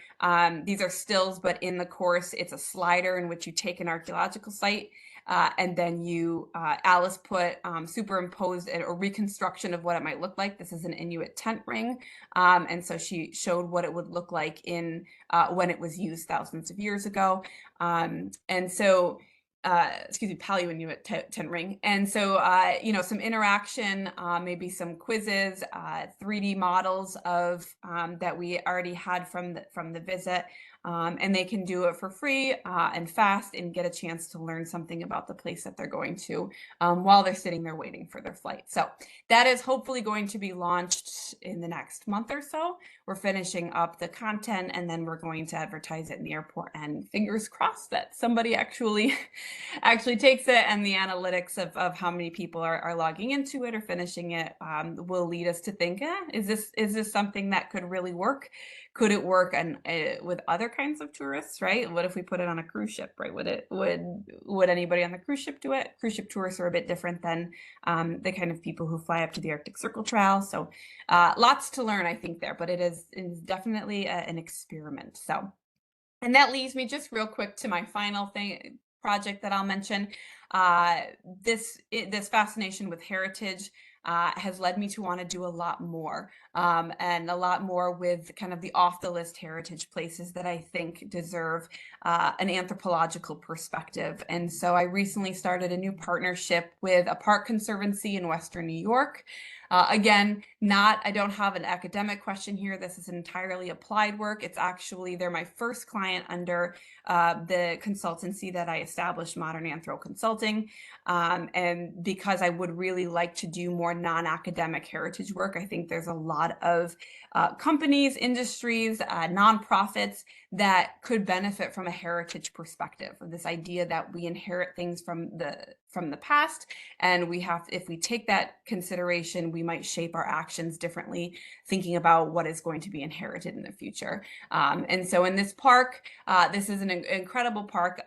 These are stills, but in the course, it's a slider in which you take an archaeological site, and then you, Alice put superimposed a reconstruction of what it might look like. This is an Inuit tent ring, and so she showed what it would look like in when it was used thousands of years ago, and so Paleo-Inuit tent ring. And so, you know, some interaction, maybe some quizzes, 3D models of that we already had from the visit. And they can do it for free and fast and get a chance to learn something about the place that they're going to while they're sitting there waiting for their flight. So that is hopefully going to be launched in the next month or so. We're finishing up the content, and then we're going to advertise it in the airport, and fingers crossed that somebody actually takes it, and the analytics of how many people are logging into it or finishing it will lead us to think, is this something that could really work? Could it work with other kinds of tourists, right? What if we put it on a cruise ship, right? Would anybody on the cruise ship do it? Cruise ship tourists are a bit different than the kind of people who fly up to the Arctic Circle Trail. So lots to learn, I think, there, but it is definitely an experiment. So, and that leads me just real quick to my final project that I'll mention. This fascination with heritage has led me to want to do a lot more, and a lot more with kind of the off-the-list heritage places that I think deserve an anthropological perspective. And so I recently started a new partnership with a park conservancy in Western New York. Again, I don't have an academic question here. This is entirely applied work. It's actually, they're my first client under the consultancy that I established, Modern Anthro Consulting. And because I would really like to do more non-academic heritage work, I think there's a lot of companies, industries, nonprofits that could benefit from a heritage perspective, of this idea that we inherit things from the past, and if we take that consideration, we might shape our actions differently, thinking about what is going to be inherited in the future. And so in this park, this is an incredible park.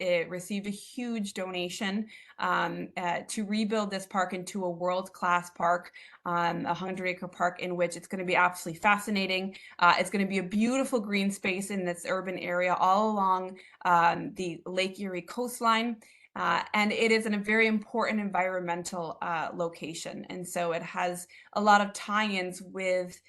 It received a huge donation to rebuild this park into a world-class park, a 100-acre park in which it's going to be absolutely fascinating. It's going to be a beautiful green space in this urban area all along the Lake Erie coastline. And it is in a very important environmental location. And so it has a lot of tie-ins with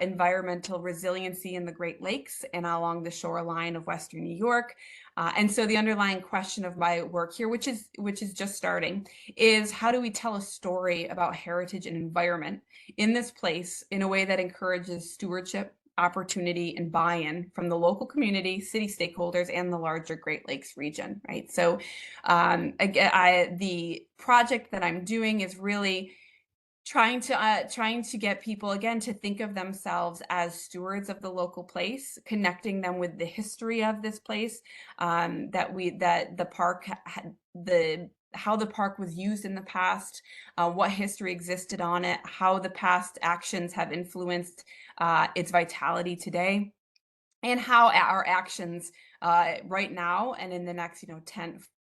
environmental resiliency in the Great Lakes and along the shoreline of Western New York. And so the underlying question of my work here, which is just starting, is how do we tell a story about heritage and environment in this place in a way that encourages stewardship, opportunity, and buy-in from the local community, city stakeholders, and the larger Great Lakes region, right? So again, the project that I'm doing is really trying to get people, again, to think of themselves as stewards of the local place, connecting them with the history of this place, that the park had, how the park was used in the past, what history existed on it, how the past actions have influenced its vitality today, and how our actions right now and in the next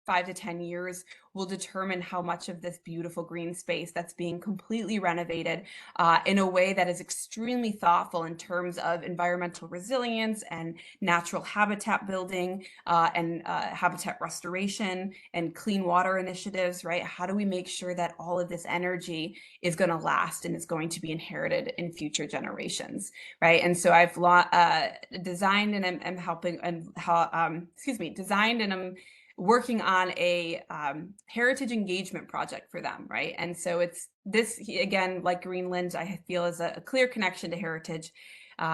5 to 10 years will determine how much of this beautiful green space that's being completely renovated in a way that is extremely thoughtful in terms of environmental resilience and natural habitat building and habitat restoration and clean water initiatives, right? How do we make sure that all of this energy is going to last and is going to be inherited in future generations, right? And so I've designed and I'm helping, and designed and I'm working on a heritage engagement project for them, right? And so it's this, again, like Greenland, I feel is a clear connection to heritage.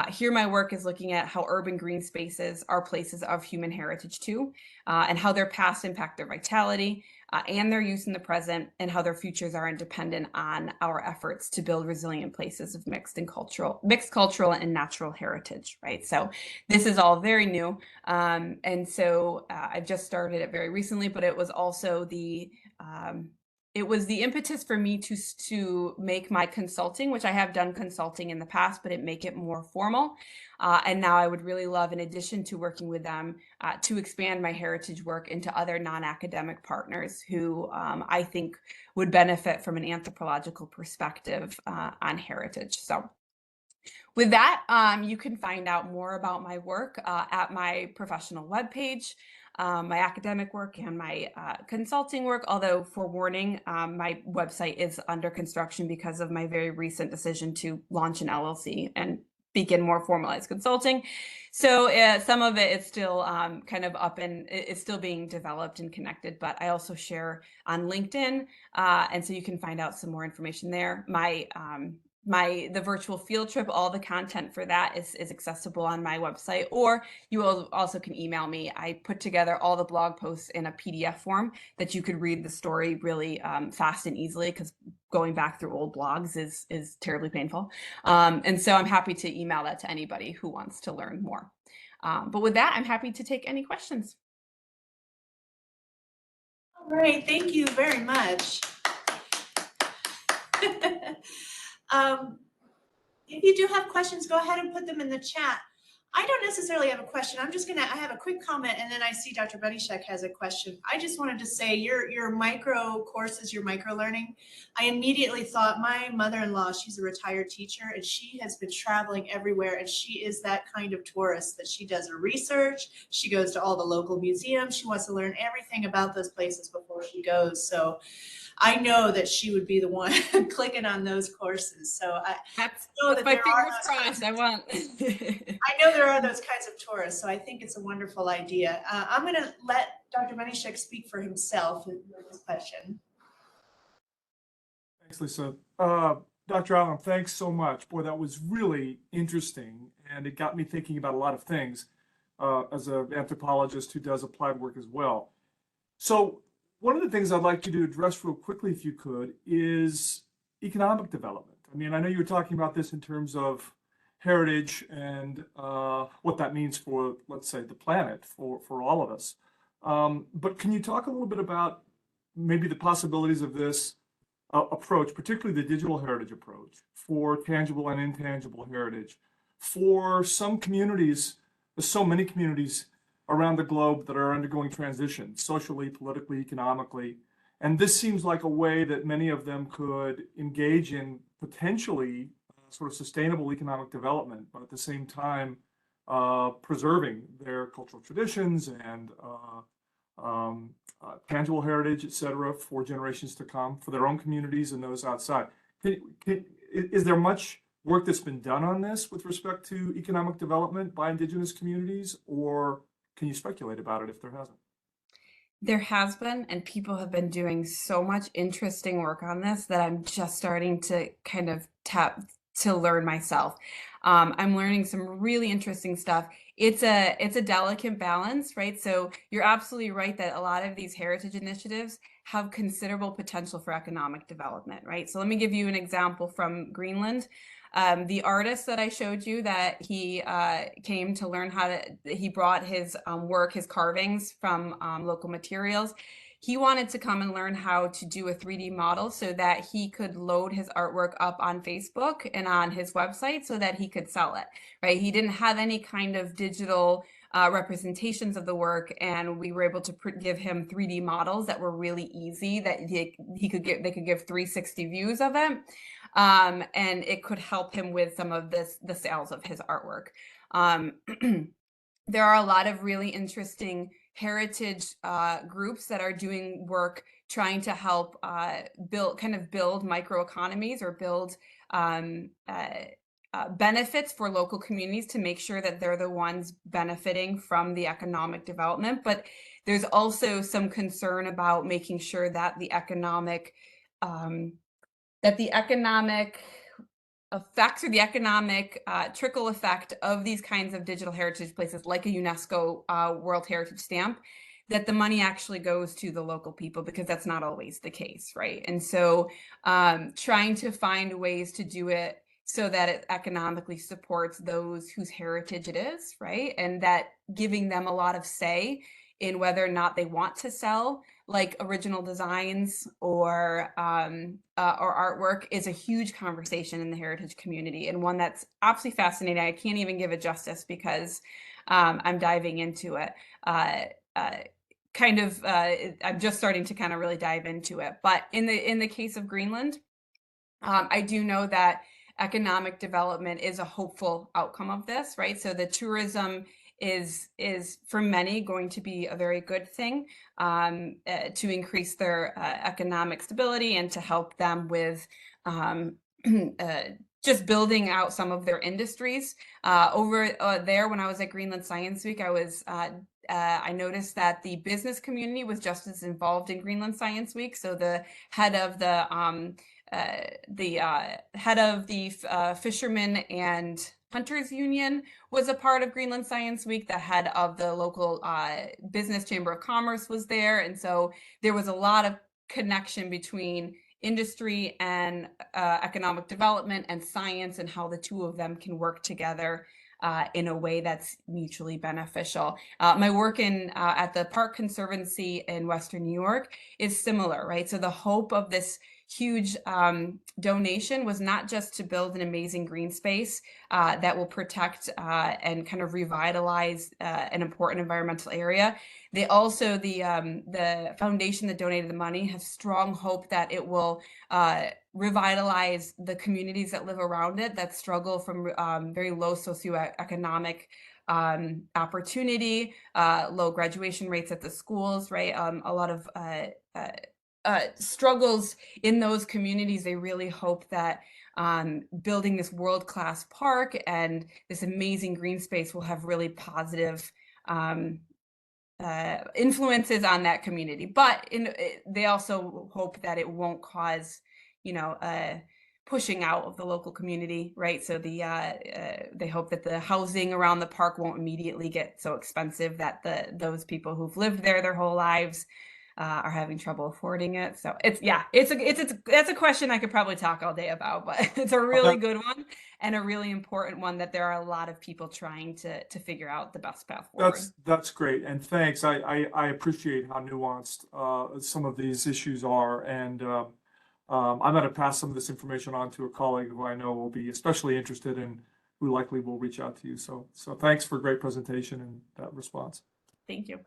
Here my work is looking at how urban green spaces are places of human heritage too, and how their past impact their vitality and their use in the present, and how their futures are independent on our efforts to build resilient places of mixed cultural and natural heritage, right? So this is all very new. And so I've just started it very recently, but it was also the impetus for me to make my consulting, which I have done consulting in the past, but make it more formal. And now I would really love, in addition to working with them, to expand my heritage work into other non-academic partners who I think would benefit from an anthropological perspective on heritage. So with that, you can find out more about my work at my professional webpage, my academic work and my consulting work, although forewarning, my website is under construction because of my very recent decision to launch an LLC and begin more formalized consulting. So some of it is still kind of up and it's still being developed and connected, but I also share on LinkedIn. And so you can find out some more information there. The virtual field trip, all the content for that is accessible on my website, or you also can email me. I put together all the blog posts in a PDF form that you could read the story really fast and easily, because going back through old blogs is terribly painful. And so I'm happy to email that to anybody who wants to learn more. But with that, I'm happy to take any questions. All right, thank you very much. If you do have questions, go ahead and put them in the chat. I don't necessarily have a question. I have a quick comment, and then I see Dr. Bunnyshek has a question. I just wanted to say your micro courses, your micro learning, I immediately thought my mother-in-law, she's a retired teacher, and she has been traveling everywhere, and she is that kind of tourist that she does her research. She goes to all the local museums. She wants to learn everything about those places before she goes. So I know that she would be the one clicking on those courses. So That's know that my there are fingers crossed. I want. I know there are those kinds of tourists, so I think it's a wonderful idea. I'm going to let Dr. Bunnyshek speak for himself with this question. Thanks, Lisa. Dr. Allen, thanks so much. Boy, that was really interesting, and it got me thinking about a lot of things as an anthropologist who does applied work as well. So one of the things I'd like you to address real quickly, if you could, is economic development. I mean, I know you were talking about this in terms of heritage and what that means for, let's say, the planet, for all of us. But can you talk a little bit about maybe the possibilities of this approach, particularly the digital heritage approach, for tangible and intangible heritage, for some communities, there's so many communities around the globe that are undergoing transition, socially, politically, economically. And this seems like a way that many of them could engage in potentially sort of sustainable economic development, but at the same time, preserving their cultural traditions and tangible heritage, et cetera, for generations to come, for their own communities and those outside. Is there much work that's been done on this with respect to economic development by Indigenous communities, or can you speculate about it if there hasn't? There has been, and people have been doing so much interesting work on this that I'm just starting to kind of to learn myself. I'm learning some really interesting stuff. It's a delicate balance, right? So you're absolutely right that a lot of these heritage initiatives have considerable potential for economic development, right? So let me give you an example from Greenland. The artist that I showed you, that he came to learn he brought his work, his carvings from local materials. He wanted to come and learn how to do a 3D model so that he could load his artwork up on Facebook and on his website so that he could sell it, right? He didn't have any kind of digital representations of the work, and we were able to give him 3D models that were really easy, that they could give 360 views of it. And it could help him with some of the sales of his artwork. There are a lot of really interesting heritage groups that are doing work trying to help build microeconomies, or build benefits for local communities to make sure that they're the ones benefiting from the economic development. But there's also some concern about making sure that the economic effects or the economic trickle effect of these kinds of digital heritage places like a UNESCO World Heritage Stamp, that the money actually goes to the local people, because that's not always the case, right? And so trying to find ways to do it so that it economically supports those whose heritage it is, right? And that giving them a lot of say in whether or not they want to sell like original designs or artwork is a huge conversation in the heritage community, and one that's absolutely fascinating. I can't even give it justice because I'm diving into it. I'm just starting to kind of really dive into it. But in the case of Greenland, I do know that economic development is a hopeful outcome of this, right? So the tourism is for many going to be a very good thing to increase their economic stability and to help them with just building out some of their industries. Over there, when I was at Greenland Science Week, I noticed that the business community was just as involved in Greenland Science Week. So the head of the Fishermen and Hunters Union was a part of Greenland Science Week. The head of the local Business Chamber of Commerce was there. And so there was a lot of connection between industry and economic development and science, and how the two of them can work together in a way that's mutually beneficial. My work at the Park Conservancy in Western New York is similar, right? So the hope of this huge donation was not just to build an amazing green space that will protect and kind of revitalize an important environmental area. They also, the foundation that donated the money has strong hope that it will revitalize the communities that live around it that struggle from very low socioeconomic opportunity, low graduation rates at the schools, right? A lot of struggles in those communities. They really hope that building this world-class park and this amazing green space will have really positive influences on that community. But they also hope that it won't cause, pushing out of the local community, right? So they hope that the housing around the park won't immediately get so expensive that those people who've lived there their whole lives are having trouble affording it. So that's a question I could probably talk all day about, but it's a really good one and a really important one that there are a lot of people trying to figure out the best path forward. That's great, and thanks. I appreciate how nuanced some of these issues are, and I'm going to pass some of this information on to a colleague who I know will be especially interested and who likely will reach out to you. So thanks for a great presentation and that response. Thank you.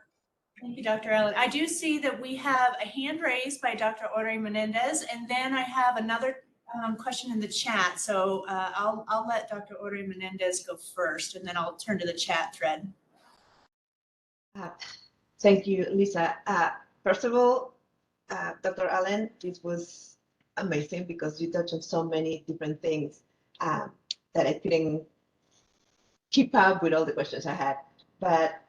Thank you, Dr. Allen. I do see that we have a hand raised by Dr. Ori Menendez, and then I have another question in the chat. So I'll let Dr. Ori Menendez go first, and then I'll turn to the chat thread. Thank you, Lisa. First of all, Dr. Allen, this was amazing because you touched on so many different things that I couldn't keep up with all the questions I had. But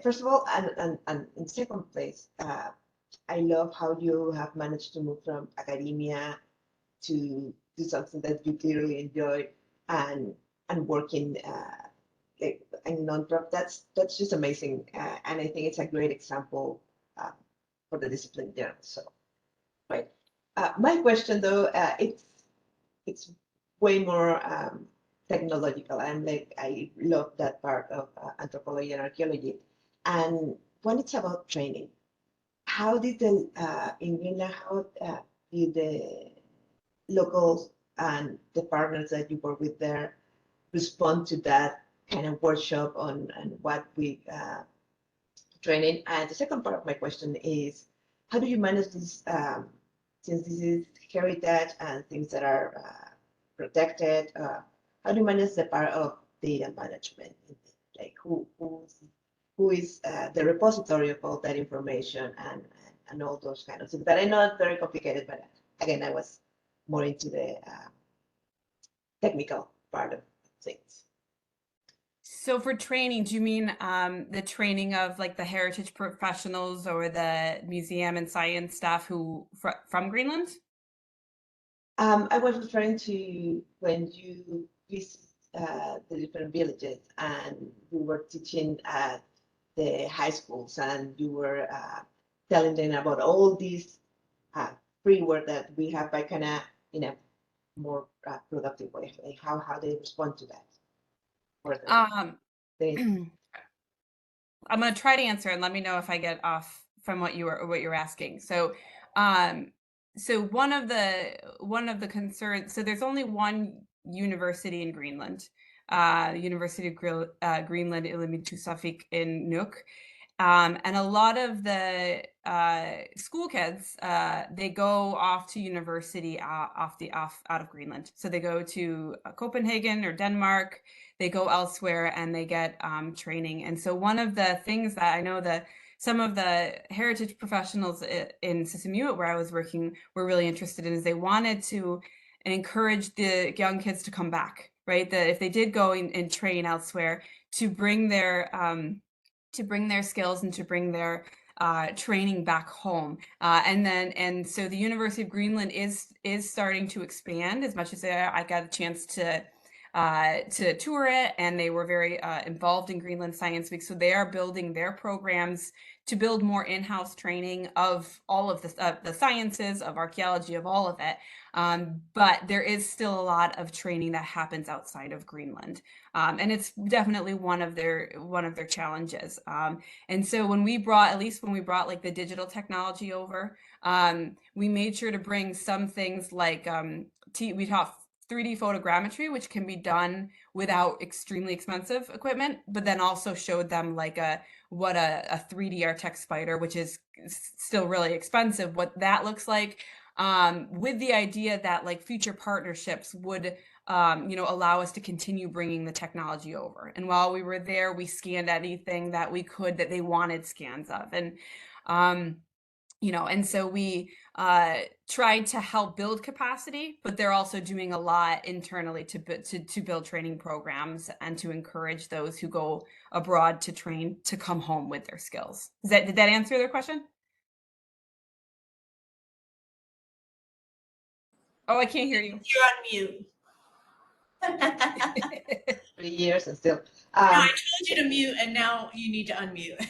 first of all, and in second place, I love how you have managed to move from academia to do something that you clearly enjoy and working in non-profit. That's just amazing, and I think it's a great example for the discipline there. So, right. My question though, it's way more technological. I love that part of anthropology and archaeology. And when it's about training, how did in Greenland, how did the locals and the partners that you work with there respond to that kind of workshop and what we training? And the second part of my question is, how do you manage this, since this is heritage and things that are protected, how do you manage the part of data management? Like who is the repository of all that information and all those kind of things? That I know it's very complicated, but again, I was more into the technical part of things. So for training, do you mean the training of like the heritage professionals or the museum and science staff who from Greenland? I was referring to when you visit the different villages and we were teaching at the high schools and you were telling them about all these free work that we have by kind of in a more productive way, like how they respond to that. Or I'm going to try to answer and let me know if I get off from what you're asking. So, so one of the concerns. So there's only one university in Greenland, University of Greenland Inuit in Nuuk. And a lot of the school kids, they go off to university out of Greenland. So they go to Copenhagen or Denmark, they go elsewhere and they get training. And so one of the things that I know that some of the heritage professionals in Inuit where I was working were really interested in is they wanted to encourage the young kids to come back, right? That if they did go and train elsewhere, to bring their skills and to bring their training back home. And so the University of Greenland is starting to expand. As much as I got a chance to tour it, and they were very involved in Greenland Science Week. So they are building their programs to build more in-house training of all of the sciences, of archaeology, of all of it. But there is still a lot of training that happens outside of Greenland. And it's definitely one of their challenges. And so when we brought like the digital technology over, we made sure to bring some things like we taught 3D photogrammetry, which can be done without extremely expensive equipment, but then also showed them like what a 3D Artex spider, which is still really expensive, what that looks like, with the idea that like future partnerships would allow us to continue bringing the technology over. And while we were there, we scanned anything that we could that they wanted scans of. And and so we tried to help build capacity, but they're also doing a lot internally to build training programs and to encourage those who go abroad to train to come home with their skills. Did that answer their question? Oh, I can't hear you. You're on mute. 3 years and still. No, I told you to mute, and now you need to unmute.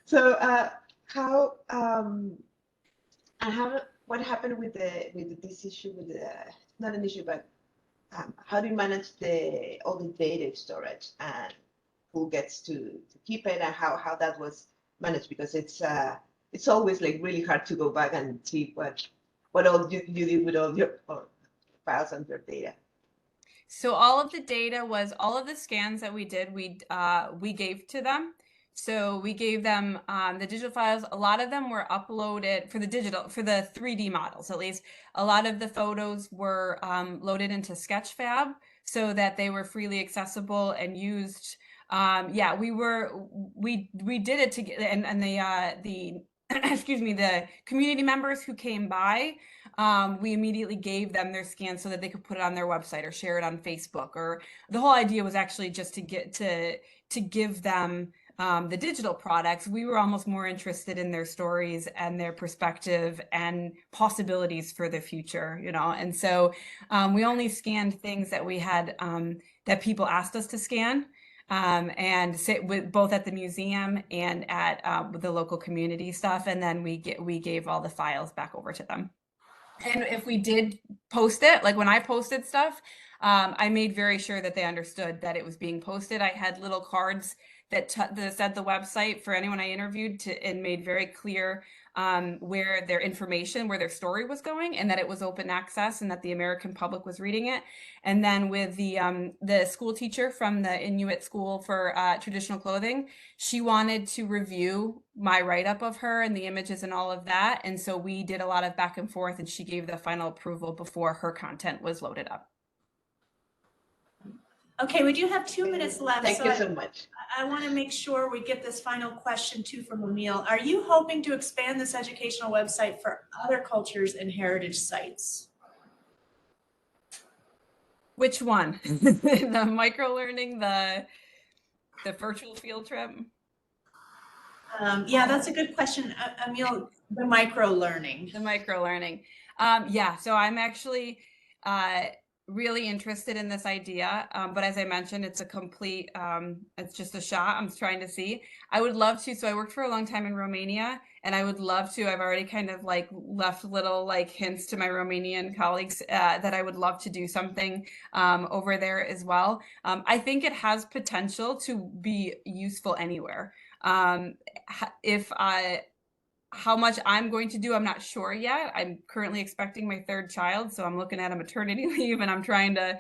So what happened with this issue with not an issue, but how do you manage all the data storage and who gets to keep it and how that was managed? Because it's always like really hard to go back and see what all you did with all your files and your data. So all of the data was all of the scans that we did, we gave to them. So we gave them the digital files. A lot of them were uploaded for the 3D models, at least. A lot of the photos were loaded into Sketchfab so that they were freely accessible and used. We did it to get, and the excuse me, the community members who came by, we immediately gave them their scans so that they could put it on their website or share it on Facebook. Or the whole idea was actually just to give them the digital products. We were almost more interested in their stories and their perspective and possibilities for the future, And so we only scanned things that we had that people asked us to scan. And sit with both at the museum and at the local community stuff, and then we gave all the files back over to them. And if we did post it, like when I posted stuff, I made very sure that they understood that it was being posted. I had little cards that said the website for anyone I interviewed and made very clear where their story was going, and that it was open access and that the American public was reading it. And then with the school teacher from the Inuit School for Traditional Clothing, she wanted to review my write-up of her and the images and all of that. And so we did a lot of back and forth, and she gave the final approval before her content was loaded up. Okay, we do have 2 minutes left. Thank you so much. I want to make sure we get this final question too from Emil. Are you hoping to expand this educational website for other cultures and heritage sites? Which one? The microlearning, the virtual field trip? Yeah, that's a good question, Emil. The micro learning. The microlearning. Yeah, so I'm actually really interested in this idea, but as I mentioned, it's a complete, it's just a shot. I'm trying to see. I would love to. So I worked for a long time in Romania, and I would love to. I've already kind of like left little like hints to my Romanian colleagues that I would love to do something over there as well. I think it has potential to be useful anywhere. If I How much I'm going to do, I'm not sure yet. I'm currently expecting my third child, so I'm looking at a maternity leave, and I'm trying to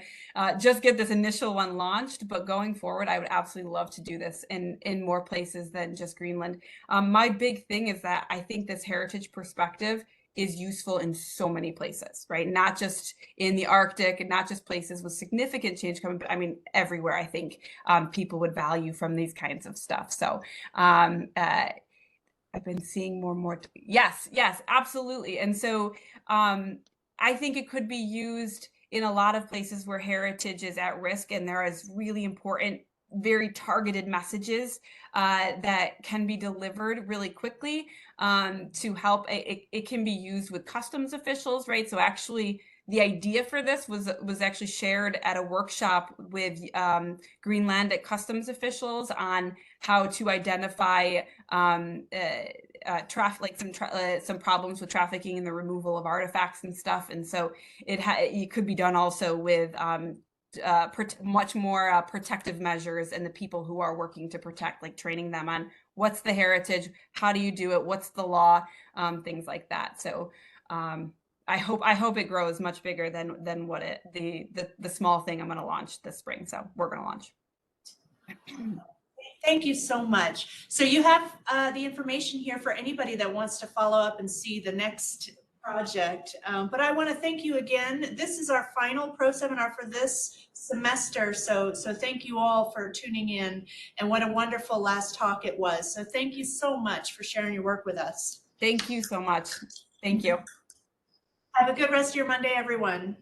just get this initial one launched. But going forward, I would absolutely love to do this in more places than just Greenland. My big thing is that I think this heritage perspective is useful in so many places, right? Not just in the Arctic, and not just places with significant change coming, but I mean, everywhere. I think people would value from these kinds of stuff. So I've been seeing more and more. Yes, absolutely. And so I think it could be used in a lot of places where heritage is at risk, and there is really important, very targeted messages that can be delivered really quickly to help. It can be used with customs officials, right? So actually, the idea for this was actually shared at a workshop with Greenland customs officials on how to identify some problems with trafficking and the removal of artifacts and stuff. And so it could be done also with much more protective measures, and the people who are working to protect, like training them on what's the heritage, how do you do it, what's the law, things like that. So I hope it grows much bigger than what the small thing I'm going to launch this spring. So we're going to launch. Thank you so much. So you have the information here for anybody that wants to follow up and see the next project. But I want to thank you again. This is our final pro seminar for this semester. So thank you all for tuning in, and what a wonderful last talk it was. So thank you so much for sharing your work with us. Thank you so much. Thank you. Have a good rest of your Monday, everyone.